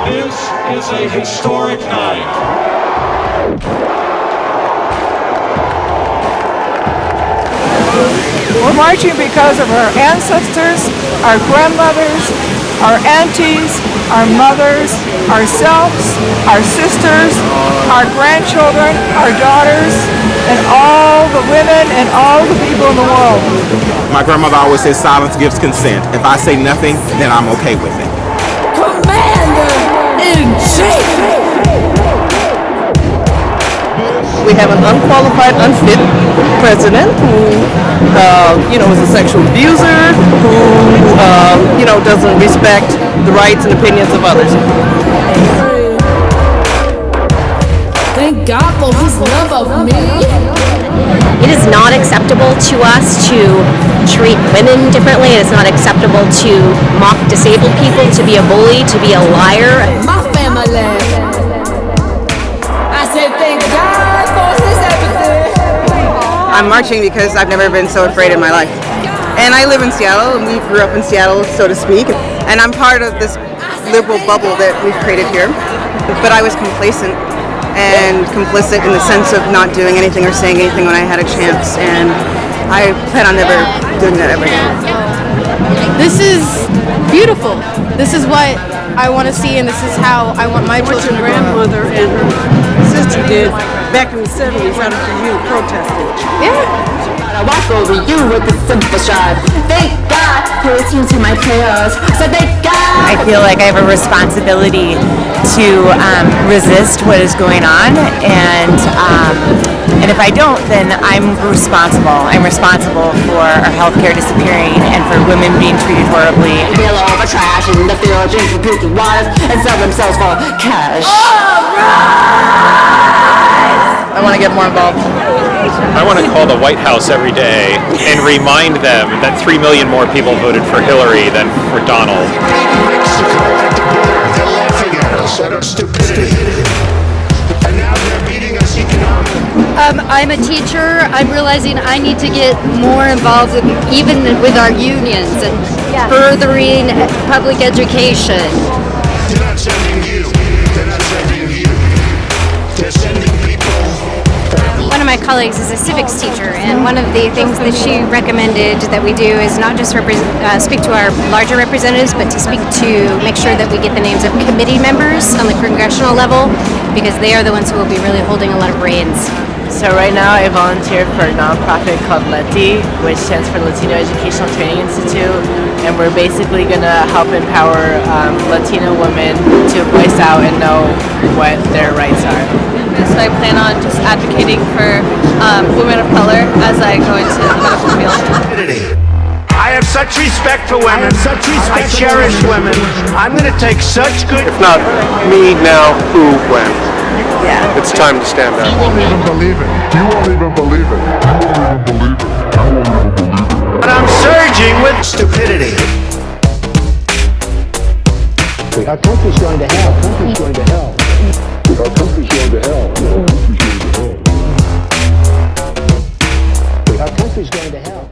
This is a historic night. We're marching because of our ancestors, our grandmothers, our aunties, our mothers, ourselves, our sisters, our grandchildren, our daughters, and all the women and all the people in the world. My grandmother always says silence gives consent. If I say nothing, then I'm okay with it. Commander-in-Chief! We have an unqualified, unfit president who, is a sexual abuser, who, doesn't respect the rights and opinions of others. Thank God for his love of me. It is not acceptable to us to treat women differently. It is not acceptable to mock disabled people, to be a bully, to be a liar. My family. I said thank God for his everything. I'm marching because I've never been so afraid in my life. And I live in Seattle, and we grew up in Seattle, so to speak. And I'm part of this liberal bubble that we've created here. But I was complacent and complicit in the sense of not doing anything or saying anything when I had a chance. And I plan on never doing that ever again. This is beautiful. This is what I want to see, and this is how I want my children to grow up. Grandmother and her sister did back in the 70s out of the youth protesting. Yeah. I walk over you with a simple shot. Thank God for listening to my prayers. So thank God. I feel like I have a responsibility to resist what is going on, and if I don't, then I'm responsible. I'm responsible for our healthcare disappearing and for women being treated horribly. They all over trash in the field, drinking drinking waters, and sell themselves for cash. I want to get more involved. I want to call the White House every day and remind them that 3 million more people voted for Hillary than for Donald. Mexico at the border, they're laughing at us at our stupidity. And now they're beating us economically. I'm a teacher. I'm realizing I need to get more involved even with our unions and furthering public education. They're not sending you. They're not sending you. They're sending people. One of my colleagues is a civics teacher, and one of the things that she recommended that we do is not just speak to our larger representatives, but to speak to make sure that we get the names of committee members on the congressional level, because they are the ones who will be really holding a lot of reins. So right now I volunteer for a nonprofit called LETI, which stands for Latino Educational Training Institute, and we're basically going to help empower Latino women to voice out and know what their rights are. So I plan on just advocating for women of color as I go into the medical field. I have such respect for women. I cherish women. I'm going to take such good. If not me now, who when? Yeah. It's time to stand up. You won't even believe it. You won't even believe it. You won't even believe it. I won't even believe it. But I'm surging with stupidity. Our country's going to hell. Our country's going to hell. Our country's going to hell. Our country's going to hell.